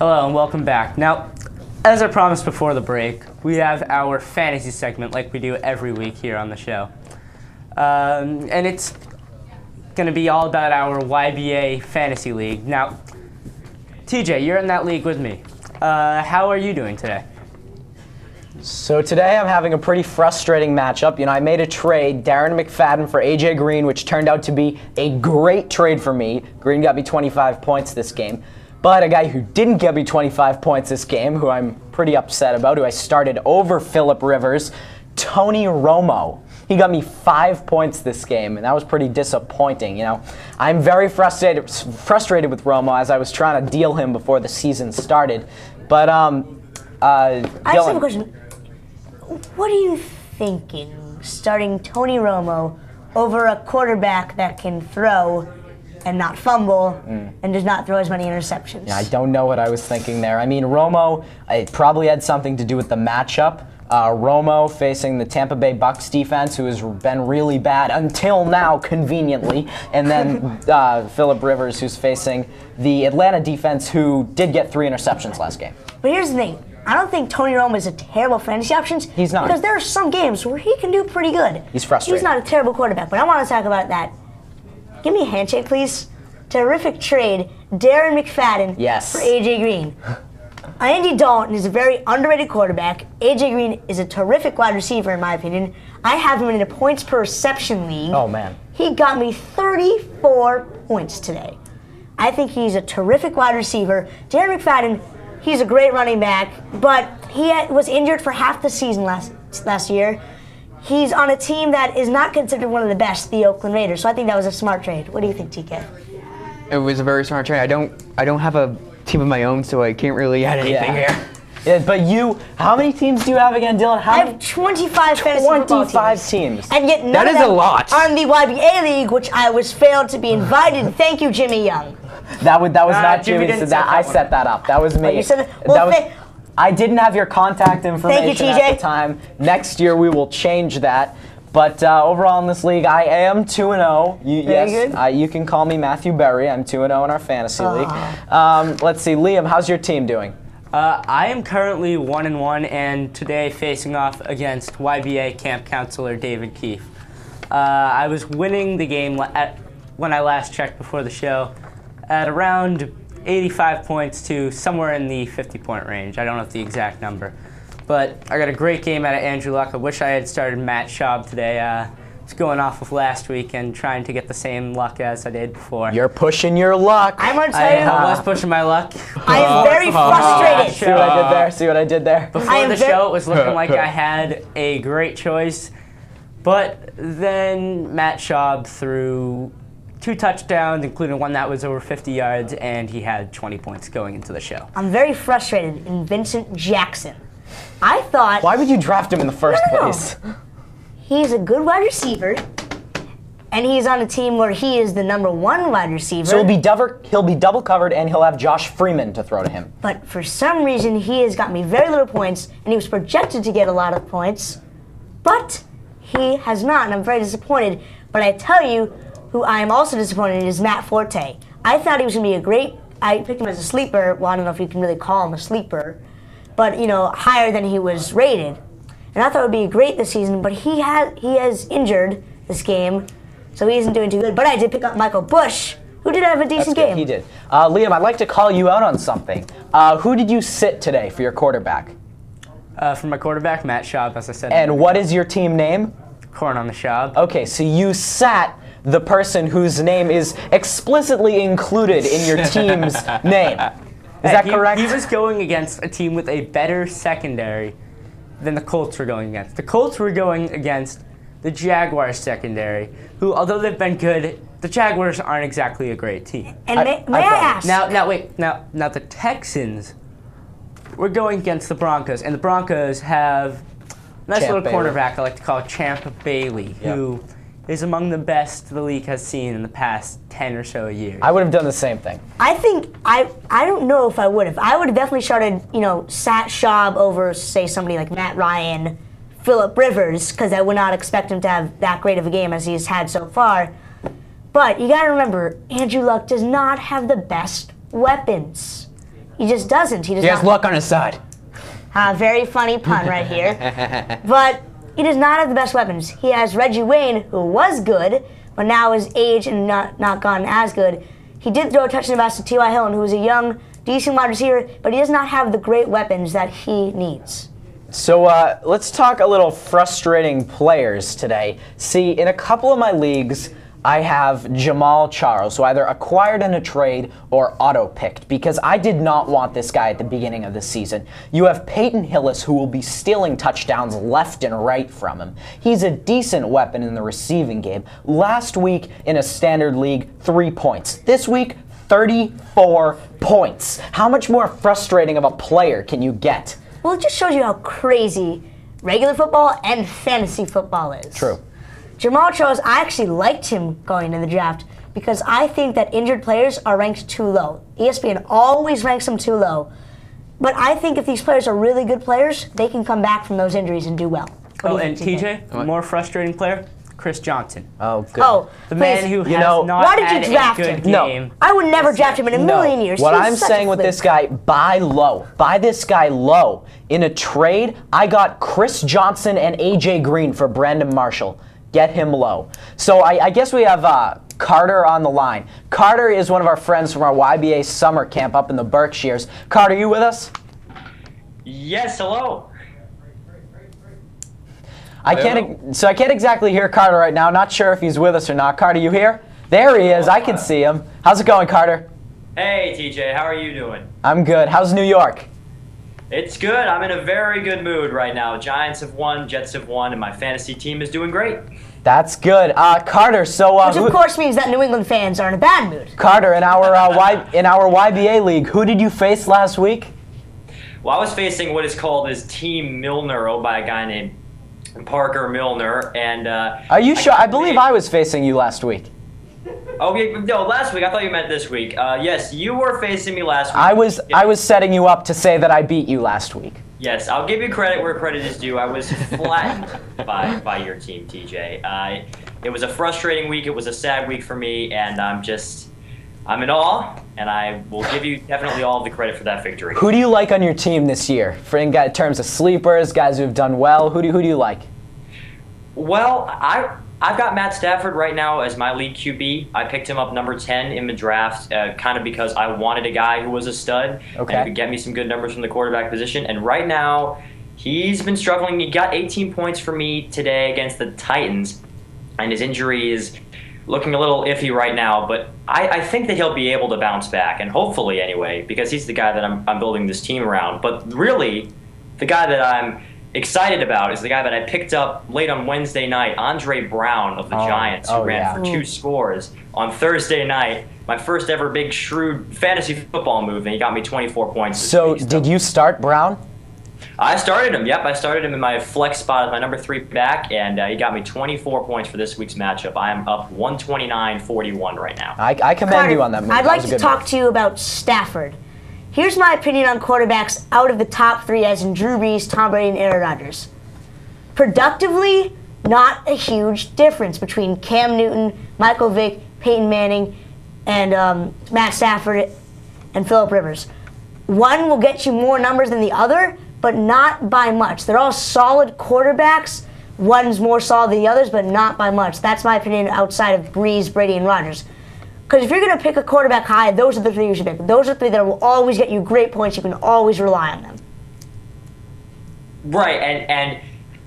Hello and welcome back. Now, as I promised before the break, we have our fantasy segment like we do every week here on the show. And it's going to be all about our YBA Fantasy League. Now, TJ, you're in that league with me. How are you doing today? So today I'm having a pretty frustrating matchup. You know, I made a trade, Darren McFadden for AJ Green, which turned out to be a great trade for me. Green got me 25 points this game. But a guy who didn't get me 25 points this game, who I'm pretty upset about, who I started over Phillip Rivers, Tony Romo. He got me 5 points this game, and that was pretty disappointing. You know, I'm very frustrated with Romo as I was trying to deal him before the season started. But I just have a question. What are you thinking, starting Tony Romo over a quarterback that can throw and not fumble and does not throw as many interceptions? Yeah, I don't know what I was thinking there. I mean, Romo, it probably had something to do with the matchup. Romo facing the Tampa Bay Bucks defense, who has been really bad until now, conveniently, and then Phillip Rivers, who's facing the Atlanta defense, who did get 3 interceptions last game. But here's the thing. I don't think Tony Romo is a terrible fantasy option. He's not. Because there are some games where he can do pretty good. He's frustrated. He's not a terrible quarterback, but I want to talk about that. Give me a handshake, please. Terrific trade, Darren McFadden for AJ Green. Andy Dalton is a very underrated quarterback. AJ Green is a terrific wide receiver, in my opinion. I have him in a points per reception league. Oh, man. He got me 34 points today. I think he's a terrific wide receiver. Darren McFadden, he's a great running back, but he was injured for half the season last year. He's on a team that is not considered one of the best, the Oakland Raiders. So I think that was a smart trade. What do you think, TK? It was a very smart trade. I don't have a team of my own, so I can't really add anything here. Yeah, but how many teams do you have again, Dylan? I have 25 fantasy football teams. 25 teams. And yet none of them are in the YBA League, which I was failed to be invited. Thank you, Jimmy Young. That was not Jimmy. I set that up. That was me. Oh, you said that? Well, I didn't have your contact information TJ. at the time. Next year we will change that. But overall in this league, I am 2-0. You can call me Matthew Berry. I'm 2-0 in our fantasy league. Let's see, Liam, how's your team doing? I am currently 1-1, and today facing off against YBA camp counselor David Keefe. I was winning the game when I last checked before the show at around 85 points to somewhere in the 50-point range. I don't know the exact number. But I got a great game out of Andrew Luck. I wish I had started Matt Schaub today. I was going off of last week and trying to get the same luck as I did before. You're pushing your luck. I'm going to tell you. I was pushing my luck. I am very frustrated. See what I did there? See what I did there? Before the show, it was looking like I had a great choice. But then Matt Schaub threw 2 touchdowns, including one that was over 50 yards, and he had 20 points going into the show. I'm very frustrated in Vincent Jackson. I thought... Why would you draft him in the first place? He's a good wide receiver, and he's on a team where he is the #1 wide receiver. So he'll be double covered, and he'll have Josh Freeman to throw to him. But for some reason, he has got me very little points, and he was projected to get a lot of points, but he has not, and I'm very disappointed. But I tell you, who I am also disappointed in is Matt Forte. I thought he was going to be a great... I picked him as a sleeper. Well, I don't know if you can really call him a sleeper, but, you know, higher than he was rated. And I thought it would be great this season, but he has injured this game, so he isn't doing too good. But I did pick up Michael Bush, who did have a decent game. He did. Liam, I'd like to call you out on something. Who did you sit today for your quarterback? For my quarterback, Matt Schaub, as I said. And what is your team name? Corn on the Schaub. Okay, so you sat the person whose name is explicitly included in your team's name. Is that correct? He was going against a team with a better secondary than the Colts were going against. The Colts were going against the Jaguars secondary, who, although they've been good, the Jaguars aren't exactly a great team. And may I ask? Now the Texans were going against the Broncos, and the Broncos have a nice little cornerback I like to call Champ Bailey, who is among the best the league has seen in the past 10 or so years. I would have done the same thing. I think, I don't know if I would have. I would have definitely started, sat Schaub over, say, somebody like Matt Ryan, Phillip Rivers, because I would not expect him to have that great of a game as he's had so far. But you got to remember, Andrew Luck does not have the best weapons. He just doesn't. He does He has not. luck on his side. Very funny pun right here. But he does not have the best weapons. He has Reggie Wayne, who was good, but now is aged and not gotten as good. He did throw a touchdown pass to T.Y. Hilton, who is a young, decent wide receiver, but he does not have the great weapons that he needs. So let's talk a little frustrating players today. See, in a couple of my leagues, I have Jamal Charles, who either acquired in a trade or auto-picked, because I did not want this guy at the beginning of the season. You have Peyton Hillis, who will be stealing touchdowns left and right from him. He's a decent weapon in the receiving game. Last week, in a standard league, 3 points. This week, 34 points. How much more frustrating of a player can you get? Well, it just shows you how crazy regular football and fantasy football is. True. Jamal Charles, I actually liked him going into the draft because I think that injured players are ranked too low. ESPN always ranks them too low. But I think if these players are really good players, they can come back from those injuries and do well. And TJ, more frustrating player? Chris Johnson. Oh, good. Oh, The man who has not why did had you draft a good him? game. No. I would never draft him in a million years. What He's I'm such a saying with fluke. this guy, buy low. Buy this guy low. In a trade, I got Chris Johnson and AJ Green for Brandon Marshall. Get him low. So I guess we have Carter on the line. Carter is one of our friends from our YBA summer camp up in the Berkshires. Carter, you with us? Yes, hello. I can't exactly hear Carter right now. Not sure if he's with us or not. Carter, you here? There he is. I can see him. How's it going, Carter? Hey, TJ, how are you doing? I'm good. How's New York? It's good. I'm in a very good mood right now. Giants have won, Jets have won, and my fantasy team is doing great. That's good. Carter, so Which of course means that New England fans are in a bad mood. Carter, in our YBA league, who did you face last week? Well, I was facing what is called as Team Milner, owned by a guy named Parker Milner, and Are you sure? I believe I was facing you last week. Oh, no, last week. I thought you meant this week. Yes, you were facing me last week. I was setting you up to say that I beat you last week. Yes, I'll give you credit where credit is due. I was flattened by your team, TJ. It was a frustrating week. It was a sad week for me, and I'm in awe, and I will give you definitely all of the credit for that victory. Who do you like on your team this year? In terms of sleepers, guys who have done well, who do you like? Well, I've got Matt Stafford right now as my league QB. I picked him up number 10 in the draft, kind of because I wanted a guy who was a stud and could get me some good numbers from the quarterback position. And right now, he's been struggling. He got 18 points for me today against the Titans, and his injury is looking a little iffy right now. But I think that he'll be able to bounce back, and hopefully anyway, because he's the guy that I'm building this team around. But really, the guy that I'm excited about is the guy that I picked up late on Wednesday night, Andre Brown of the Giants, who ran for 2 scores on Thursday night. My first ever big shrewd fantasy football move, and he got me 24 points. So did you start Brown? I started him. Yep, I started him in my flex spot as my number 3 back, and he got me 24 points for this week's matchup. I am up 129-41 right now. I commend you on that move. I'd like to talk to you about Stafford. Here's my opinion on quarterbacks out of the top 3, as in Drew Brees, Tom Brady, and Aaron Rodgers. Productively, not a huge difference between Cam Newton, Michael Vick, Peyton Manning, and Matt Stafford and Phillip Rivers. One will get you more numbers than the other, but not by much. They're all solid quarterbacks. One's more solid than the others, but not by much. That's my opinion outside of Brees, Brady, and Rodgers. Because if you're going to pick a quarterback high, those are the 3 you should pick. Those are the 3 that will always get you great points. You can always rely on them. Right, and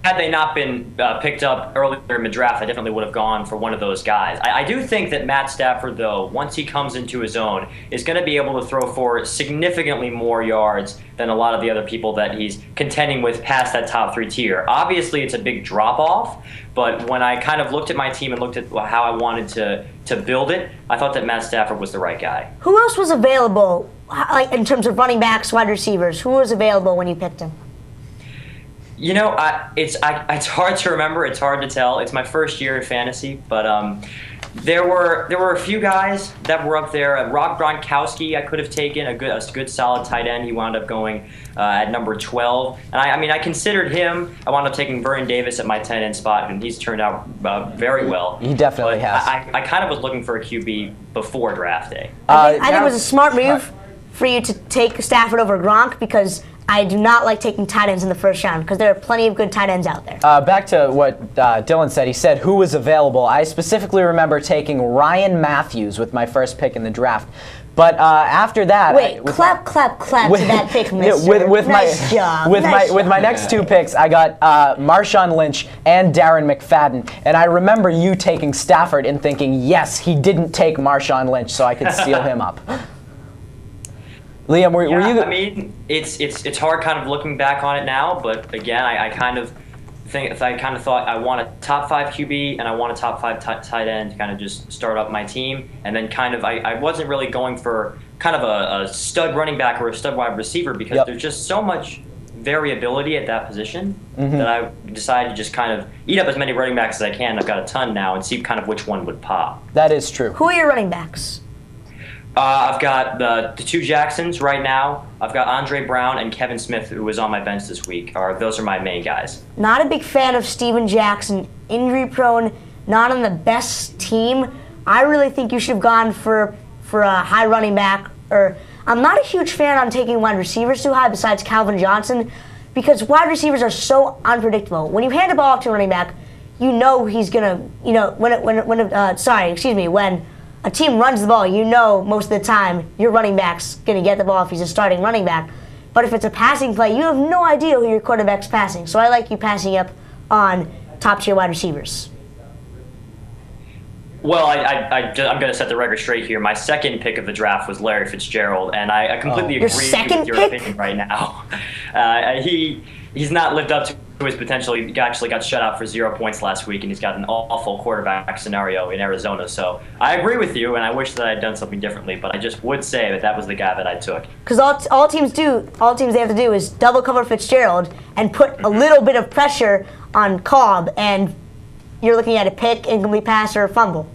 had they not been picked up earlier in the draft, I definitely would have gone for one of those guys. I do think that Matt Stafford, though, once he comes into his own, is going to be able to throw for significantly more yards than a lot of the other people that he's contending with past that top 3 tier. Obviously, it's a big drop-off, but when I kind of looked at my team and looked at how I wanted to build it, I thought that Matt Stafford was the right guy. Who else was available, like in terms of running backs, wide receivers? Who was available when you picked him? You know, it's hard to remember. It's hard to tell. It's my first year in fantasy, but there were a few guys that were up there. Rob Gronkowski, I could have taken a good solid tight end. He wound up going at number 12, and I considered him. I wound up taking Vernon Davis at my tight end spot, and he's turned out very well. He definitely has. I kind of was looking for a QB before draft day. I think it was a smart move for you to take Stafford over Gronk because I do not like taking tight ends in the first round because there are plenty of good tight ends out there. Back to what Dylan said. He said who was available. I specifically remember taking Ryan Matthews with my first pick in the draft. But after that, wait, clap to that pick, mister. Nice job. With my next two picks, I got Marshawn Lynch and Darren McFadden. And I remember you taking Stafford and thinking, yes, he didn't take Marshawn Lynch, so I could steal him up. Liam, were you? I mean, it's hard kind of looking back on it now, but again, I kind of thought I want a top 5 QB and I want a top 5 tight end to kind of just start up my team, and then kind of I wasn't really going for kind of a stud running back or a stud wide receiver because there's just so much variability at that position that I decided to just kind of eat up as many running backs as I can. I've got a ton now and see kind of which one would pop. That is true. Who are your running backs? I've got the 2 Jacksons right now. I've got Andre Brown and Kevin Smith, who was on my bench this week. Those are my main guys. Not a big fan of Steven Jackson. Injury prone, not on the best team. I really think you should have gone for a high running back. Or I'm not a huge fan on taking wide receivers too high besides Calvin Johnson because wide receivers are so unpredictable. When you hand the ball off to a running back, you know he's gonna, when a team runs the ball, you know most of the time your running back's going to get the ball if he's a starting running back. But if it's a passing play, you have no idea who your quarterback's passing. So I like you passing up on top-tier wide receivers. Well, I'm going to set the record straight here. My second pick of the draft was Larry Fitzgerald, and I completely agree with your opinion right now. He's not lived up to his potential. He actually got shut out for 0 points last week, and he's got an awful quarterback scenario in Arizona. So I agree with you, and I wish that I had done something differently. But I just would say that was the guy that I took. Because all teams they have to do is double cover Fitzgerald and put a little bit of pressure on Cobb, and you're looking at a pick, incomplete pass, or a fumble.